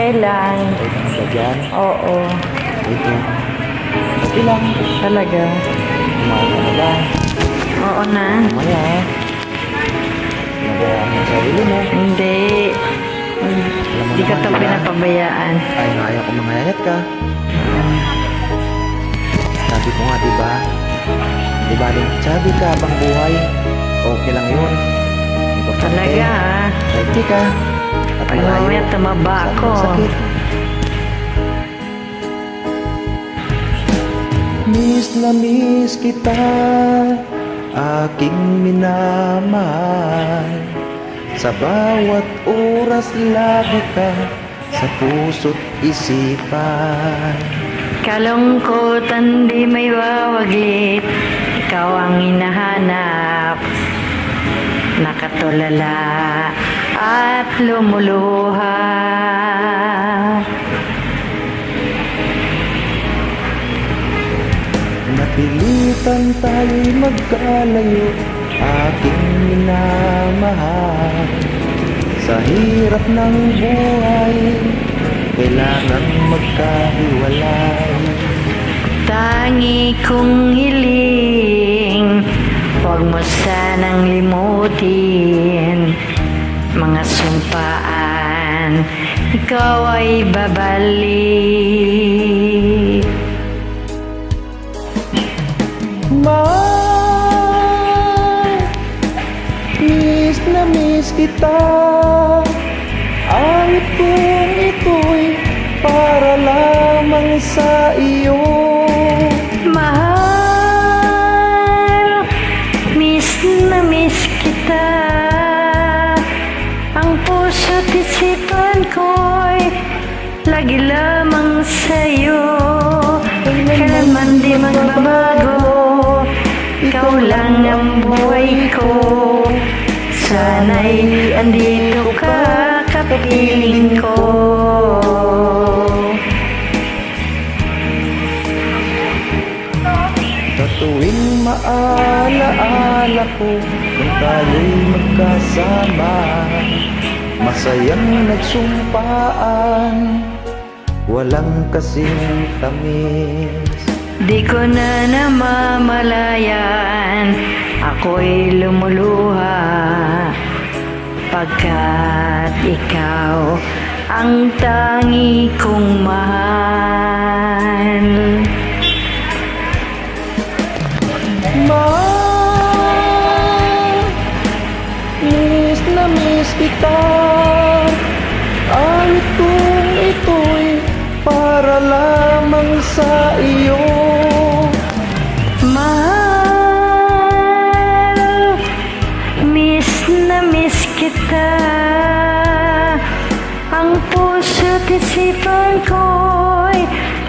Okay lang. Okay ka na ba dyan? Oo. Ito. Okay lang. Talaga. Kumain ka na ba? Oo na. Mamaya. Nabayaan mo sa sarili mo. Hindi. Alam mo Hindi ka naman, ito diba? pinapabayaan. Ayaw ko mangayayat ka. Sabi ko nga, diba? Diba din, sabi ka habang buhay, okay lang yun. Importante, Talaga ha. healthy ka. At Pag malayo mamaya tumaba sa ako. anumang sakit. Miss na miss kita, aking minamahal. Sa bawat oras lagi ka sa puso't isipan. Kalungkutan di may wawaglit, ikaw ang hinahanap. Nakatulala at lumuluha. Napilitan tayo'y magkalayo, aking minamahal. Sa hirap ng buhay, kailangan magkahiwalay. Tangi kong hiling, huwag mo sanang limutin. Mga sumpaan, ikaw ay babalik. Mahal, miss na miss kita. Ang kong ito'y para lamang sa iyo. Mahal, miss na miss kita. Ang puso't isipan ko'y lagi lamang sa'yo. Kailanman di magbabago, ikaw lang ang buhay ko. Sana'y andito ka, kapiling ko. Sa tuwing maalaala ko kung tayo'y magkasama, masayang nagsumpaan, walang kasing tamis. Di ko na namamalayan, ako'y lumuluha, pagkat ikaw ang tangi kong mahal. Mahal, miss na miss kita. Ang kong ito'y para lamang sa iyo. Mahal, miss na miss kita. Ang puso't isipan ko'y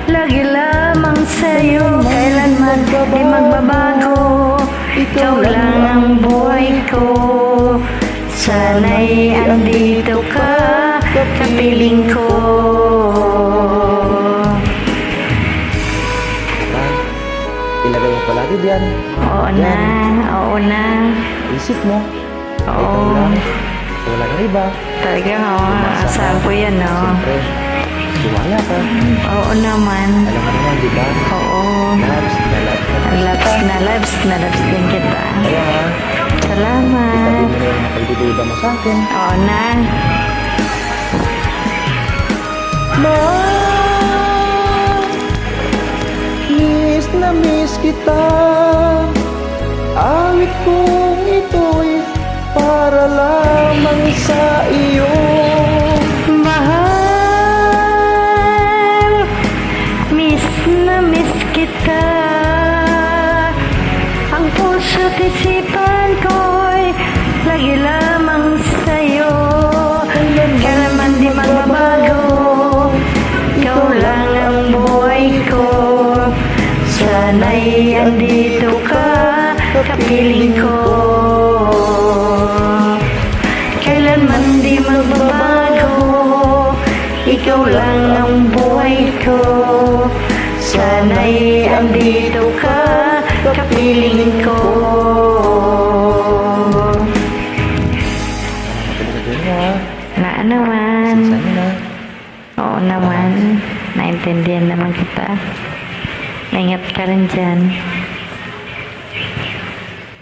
lagi lamang sa'yo. Kailanman di magbabago, ikaw lang ang buhay ko. Sana'y andito ka, kapiling ko. Ilagay mo palagi diyan. Oo na, oo na. Isip mo. Oo. Ikaw lang. Wala kang iba. Talaga, asahan ko yan, Siyempre, tiwala ka. Oo naman. Alam ka naman, di ba? Oo. Labs na labs na Loves din kita. Kaya nga, Salamat. itabi mo na yung mga pagdududa mo sa akin. Oo na. Mahal, miss na miss kita. Awit kong ito'y para lamang sa iyo. Mahal, miss na miss kita. Ang puso't isipan ko'y lagi lamang sa'yo. Kailanman di magbabago, ikaw lang ang buhay ko. Sana'y andito ka, kapiling ko. Kailanman di magbabago, ikaw lang ang buhay ko. Sana'y andito ka, kapiling ko. Napagod mo ha. Na naman. Sana na. Oo naman. Naintindihan naman kita. Maingat ka rin dyan.